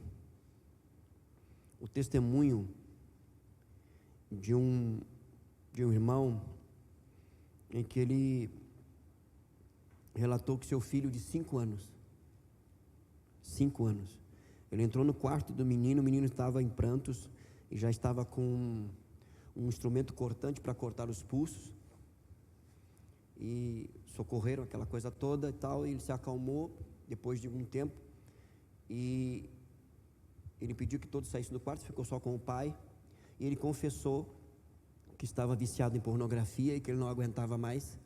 o testemunho de um irmão, em que ele relatou que seu filho de 5 anos, ele entrou no quarto do menino, o menino estava em prantos e já estava com um instrumento cortante para cortar os pulsos, e socorreram aquela coisa toda e tal, e ele se acalmou depois de um tempo, e ele pediu que todos saíssem do quarto, ficou só com o pai, e ele confessou que estava viciado em pornografia e que ele não aguentava mais,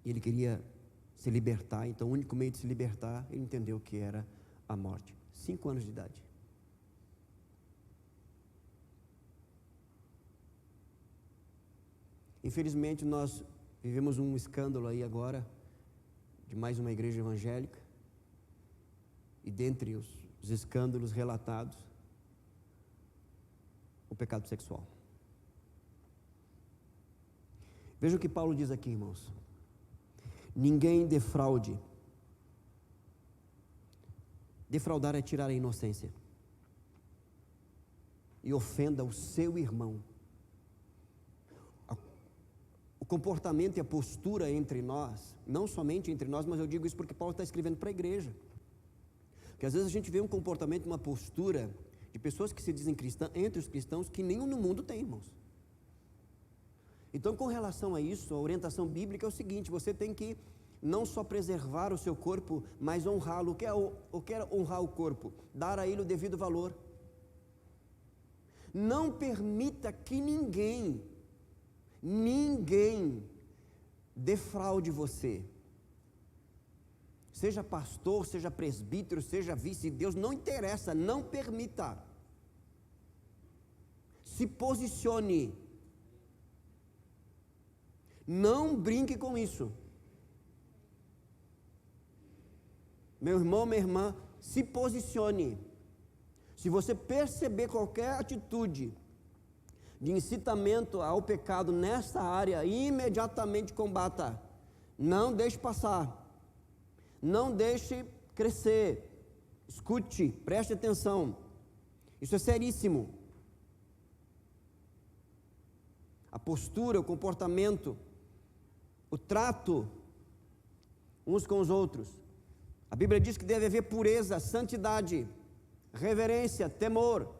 e ele queria se libertar. Então o único meio de se libertar, ele entendeu que era a morte. 5 anos de idade. Infelizmente nós vivemos um escândalo aí agora, de mais uma igreja evangélica, e dentre os escândalos relatados, o pecado sexual. Veja o que Paulo diz aqui, irmãos: ninguém defraude. Defraudar é tirar a inocência, e ofenda o seu irmão. o comportamento e a postura entre nós, não somente entre nós, mas eu digo isso porque Paulo está escrevendo para a igreja. Porque às vezes a gente vê um comportamento, uma postura de pessoas que se dizem cristãs, entre os cristãos, que nenhum no mundo tem, irmãos. Então, com relação a isso, a orientação bíblica é o seguinte: você tem que não só preservar o seu corpo, mas honrá-lo. O que é honrar o corpo? Dar a ele o devido valor. Não permita que ninguém defraude você. Seja pastor, seja presbítero, seja vice-deus, não interessa, não permita. Se posicione. Não brinque com isso. Meu irmão, minha irmã, se posicione. Se você perceber qualquer atitude de incitamento ao pecado nessa área, imediatamente combata. Não deixe passar. Não deixe crescer. Escute, preste atenção. Isso é seríssimo. A postura, o comportamento, o trato uns com os outros. A Bíblia diz que deve haver pureza, santidade, reverência, temor.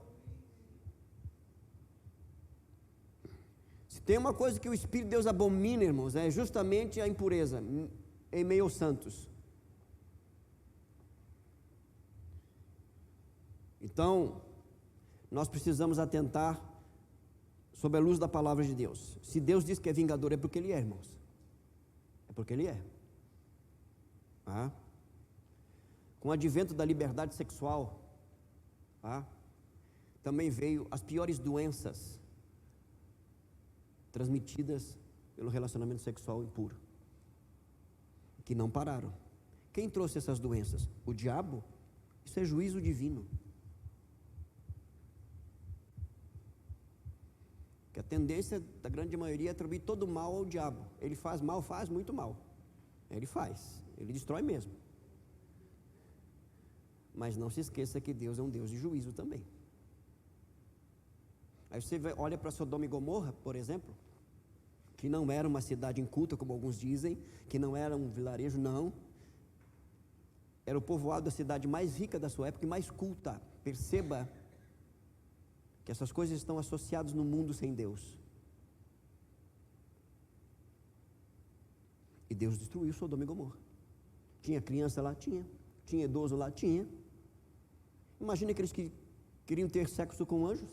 Se tem uma coisa que o Espírito de Deus abomina, irmãos, é justamente a impureza em meio aos santos. Então, nós precisamos atentar sob a luz da palavra de Deus. Se Deus diz que é vingador, é porque Ele é, irmãos. É porque Ele é. Com o advento da liberdade sexual, também veio as piores doenças transmitidas pelo relacionamento sexual impuro, que não pararam. Quem trouxe essas doenças? O diabo? Isso é juízo divino. Que a tendência da grande maioria é atribuir todo o mal ao diabo. Ele faz mal, faz muito mal. Ele destrói mesmo. Mas não se esqueça que Deus é um Deus de juízo também. Aí você olha para Sodoma e Gomorra, por exemplo, que não era uma cidade inculta, como alguns dizem, que não era um vilarejo, não. Era o povoado da cidade mais rica da sua época e mais culta. Perceba que essas coisas estão associadas no mundo sem Deus. E Deus destruiu Sodoma e Gomorra. Tinha criança lá? Tinha. Tinha idoso lá? Tinha. Imagina aqueles que queriam ter sexo com anjos.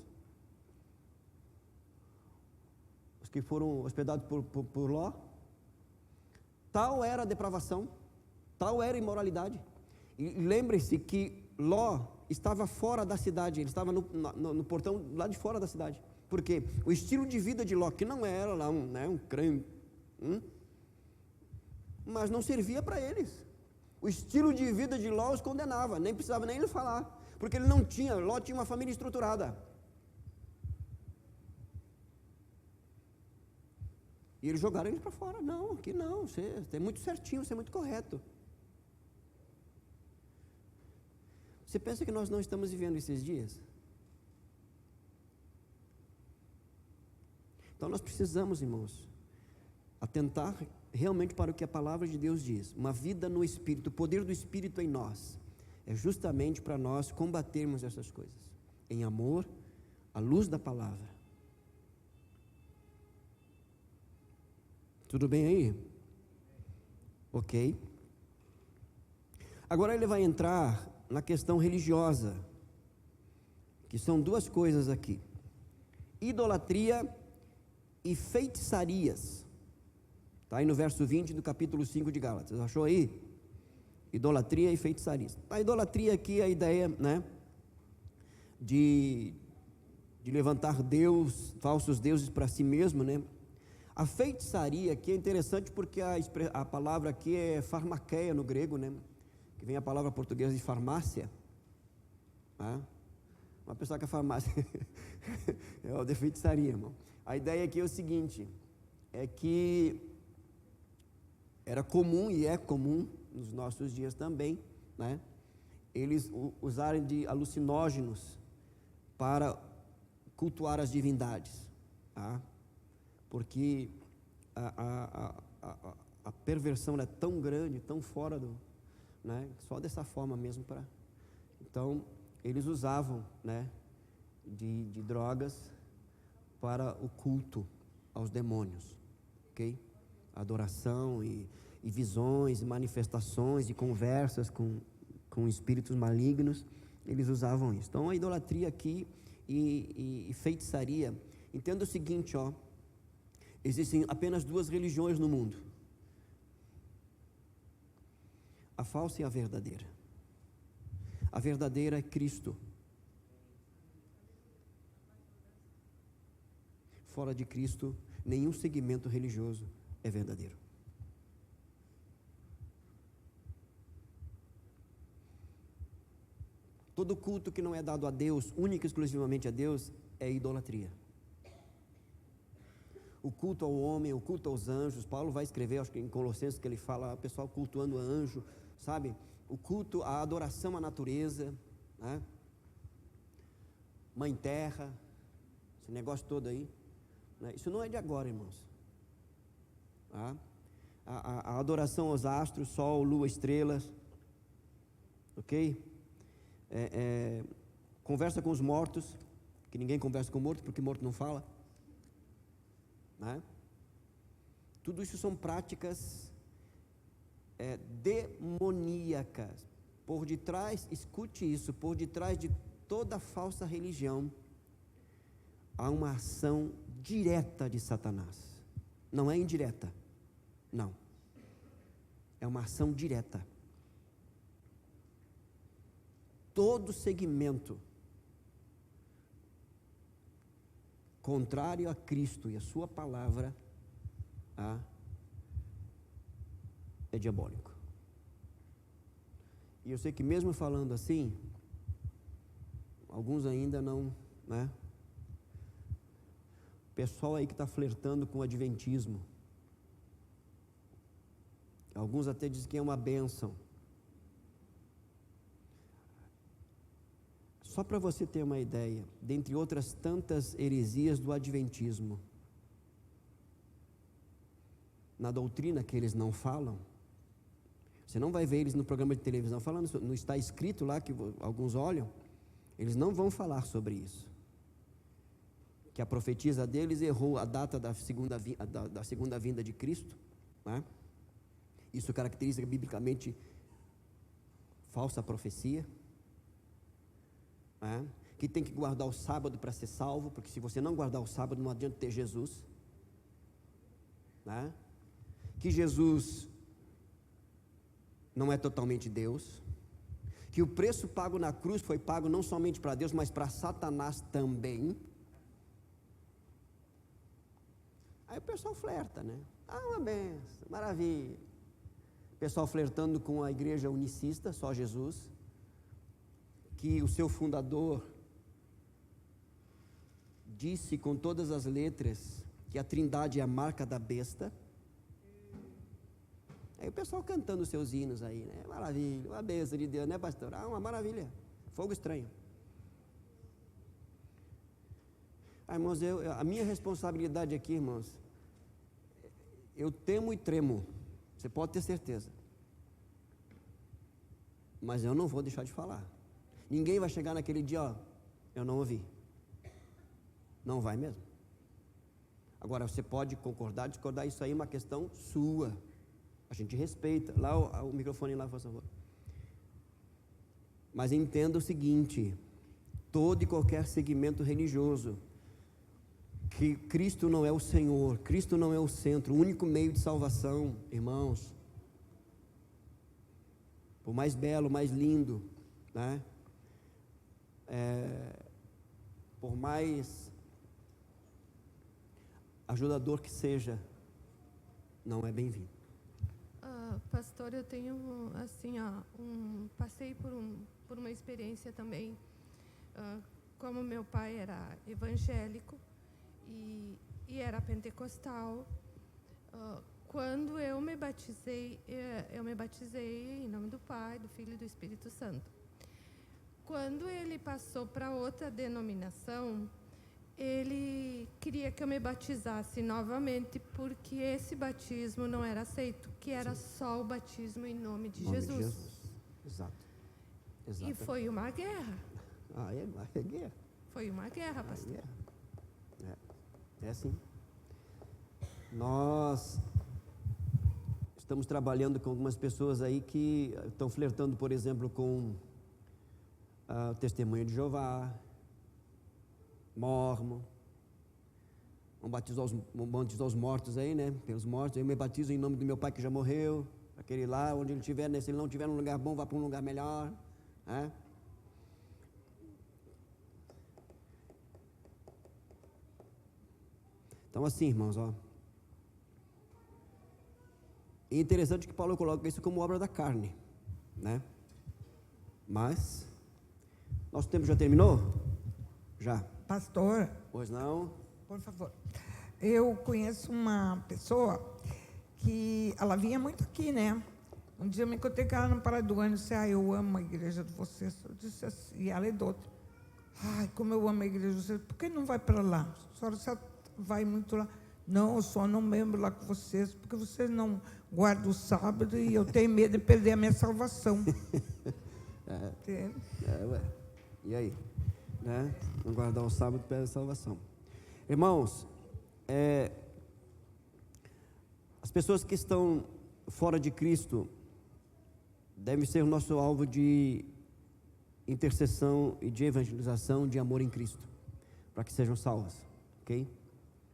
Os que foram hospedados por Ló. Tal era a depravação, tal era a imoralidade. E lembre-se que Ló estava fora da cidade, ele estava no portão lá de fora da cidade. Por quê? O estilo de vida de Ló, que não era lá um crânio, mas não servia para eles. O estilo de vida de Ló os condenava, nem precisava nem ele falar, porque ele não tinha, Ló tinha uma família estruturada. E eles jogaram ele para fora. Não, aqui não, você é muito certinho, você é muito correto. Você pensa que nós não estamos vivendo esses dias? Então nós precisamos, irmãos, atentar realmente para o que a palavra de Deus diz. Uma vida no Espírito, o poder do Espírito em nós, é justamente para nós combatermos essas coisas, em amor, à luz da palavra. Tudo bem aí? Ok. Agora ele vai entrar na questão religiosa, que são duas coisas aqui: idolatria e feitiçarias. Está aí no verso 20 do capítulo 5 de Gálatas. Achou aí? Idolatria e feitiçarias. A idolatria aqui é a ideia, de levantar falsos deuses para si mesmo, A feitiçaria aqui é interessante porque a palavra aqui é farmaqueia no grego, que vem a palavra portuguesa de farmácia. Uma pessoa que é farmácia é o de feitiçaria, irmão. A ideia aqui é o seguinte, é que era comum e é comum nos nossos dias também, eles usarem de alucinógenos para cultuar as divindades, porque a perversão é tão grande, tão fora do, né? Só dessa forma mesmo para. Então eles usavam, né, de drogas para o culto aos demônios, ok? Adoração e visões, e manifestações e conversas com espíritos malignos, eles usavam isso. Então a idolatria aqui e feitiçaria, entenda o seguinte, ó, existem apenas duas religiões no mundo: a falsa e a verdadeira. A verdadeira é Cristo. Fora de Cristo, nenhum segmento religioso é verdadeiro. Todo culto que não é dado a Deus, única e exclusivamente a Deus, é idolatria. O culto ao homem, o culto aos anjos, Paulo vai escrever, acho que em Colossenses, que ele fala, o pessoal cultuando anjo, sabe? O culto, a adoração à natureza, né? Mãe terra, esse negócio todo aí, né? Isso não é de agora, irmãos. Tá? A adoração aos astros, sol, lua, estrelas, ok? Conversa com os mortos, que ninguém conversa com morto, porque morto não fala, né? Tudo isso são práticas demoníacas. Por detrás, escute isso, por detrás de toda falsa religião há uma ação direta de Satanás. Não é indireta, não, é uma ação direta. Todo segmento contrário a Cristo e a sua palavra é diabólico. E eu sei que mesmo falando assim, alguns ainda não, né? Pessoal aí que está flertando com o adventismo, alguns até dizem que é uma bênção. Só para você ter uma ideia, dentre outras tantas heresias do adventismo, na doutrina que eles não falam, você não vai ver eles no programa de televisão falando, não está escrito lá que alguns olham, eles não vão falar sobre isso. Que a profetisa deles errou a data da segunda vinda de Cristo, né? Isso caracteriza biblicamente falsa profecia. Que tem que guardar o sábado para ser salvo, porque se você não guardar o sábado, não adianta ter Jesus, né? Que Jesus não é totalmente Deus, que o preço pago na cruz foi pago não somente para Deus, mas para Satanás também. Aí o pessoal flerta, né? Uma benção, maravilha. O pessoal flertando com a igreja unicista, só Jesus, que o seu fundador disse com todas as letras que a Trindade é a marca da besta. Aí o pessoal cantando os seus hinos aí, né? Maravilha, uma bênção de Deus, né, pastor? Uma maravilha, fogo estranho. Irmãos, a minha responsabilidade aqui, irmãos, eu temo e tremo, você pode ter certeza, mas eu não vou deixar de falar. Ninguém vai chegar naquele dia, ó, eu não ouvi. Não vai mesmo. Agora, você pode concordar, discordar, isso aí é uma questão sua. A gente respeita. Lá o microfone lá, por favor. Mas entenda o seguinte: todo e qualquer segmento religioso, que Cristo não é o Senhor, Cristo não é o centro, o único meio de salvação, irmãos, por mais belo, mais lindo, né? Por mais ajudador que seja, não é bem-vindo. Pastor, eu tenho assim, passei por uma experiência também, como meu pai era evangélico e era pentecostal. Quando eu me batizei em nome do Pai, do Filho e do Espírito Santo. Quando ele passou para outra denominação, ele queria que eu me batizasse novamente, porque esse batismo não era aceito, que era só o batismo em nome de Jesus. Exato. E foi uma guerra. É guerra. Foi uma guerra, pastor. É assim. Nós estamos trabalhando com algumas pessoas aí que estão flertando, por exemplo, com o testemunho de Jeová, Mórmon. Vamos batizar os mortos aí, né? Pelos mortos. Eu me batizo em nome do meu pai que já morreu. Aquele lá, onde ele estiver, né? Se ele não estiver num lugar bom, vá para um lugar melhor. Né? Então, assim, irmãos, ó. É interessante que Paulo coloca isso como obra da carne, né? Mas, nosso tempo já terminou? Já. Pastor, Pois não? por favor. Eu conheço uma pessoa que ela vinha muito aqui, né? Um dia eu me encontrei com ela no Parada do ônibus e disse: eu amo a igreja de vocês. Eu disse assim, e ela é do outro. Como eu amo a igreja de vocês, por que não vai para lá? A senhora só vai muito lá. Não, eu só não membro lá com vocês, porque vocês não guardam o sábado e eu tenho medo de perder a minha salvação. Ué. E aí? Né? Não guardar o sábado perde a salvação. Irmãos, as pessoas que estão fora de Cristo devem ser o nosso alvo de intercessão e de evangelização, de amor em Cristo, para que sejam salvas, ok?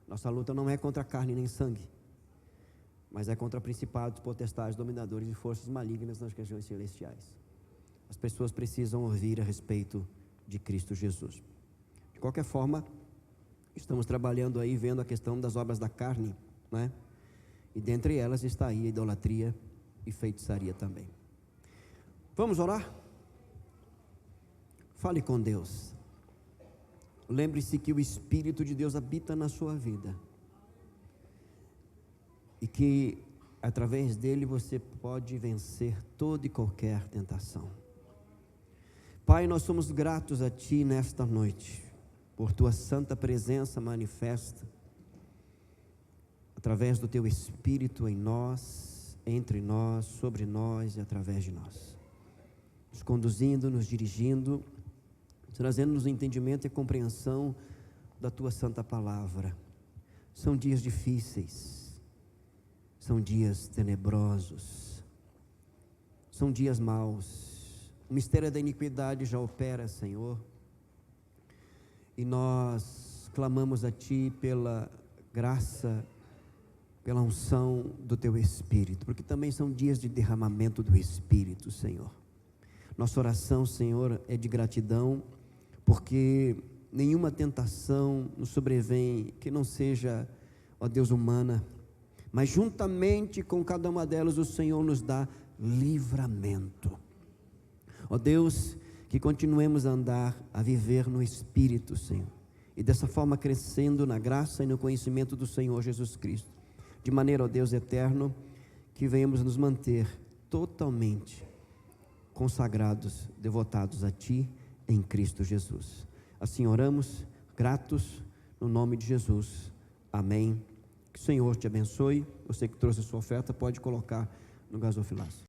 Nossa luta não é contra carne nem sangue, mas é contra principados, potestades, dominadores e forças malignas nas regiões celestiais. As pessoas precisam ouvir a respeito de Cristo Jesus. De qualquer forma, estamos trabalhando aí, vendo a questão das obras da carne, né? E dentre elas está aí a idolatria e feitiçaria também. Vamos orar? Fale com Deus. Lembre-se que o Espírito de Deus habita na sua vida e que através dele você pode vencer toda e qualquer tentação. Pai, nós somos gratos a Ti nesta noite, por Tua santa presença manifesta, através do Teu Espírito em nós, entre nós, sobre nós e através de nós, nos conduzindo, nos dirigindo, trazendo-nos entendimento e compreensão da Tua santa palavra. São dias difíceis, são dias tenebrosos, são dias maus. O mistério da iniquidade já opera, Senhor, e nós clamamos a Ti pela graça, pela unção do Teu Espírito, porque também são dias de derramamento do Espírito, Senhor. Nossa oração, Senhor, é de gratidão, porque nenhuma tentação nos sobrevém que não seja, ó Deus, humana, mas juntamente com cada uma delas o Senhor nos dá livramento. Ó Deus, que continuemos a andar, a viver no Espírito, Senhor, e dessa forma crescendo na graça e no conhecimento do Senhor Jesus Cristo, de maneira, ó Deus eterno, que venhamos nos manter totalmente consagrados, devotados a Ti, em Cristo Jesus. Assim oramos, gratos, no nome de Jesus, amém. Que o Senhor te abençoe. Você que trouxe a sua oferta, pode colocar no gasofilaço.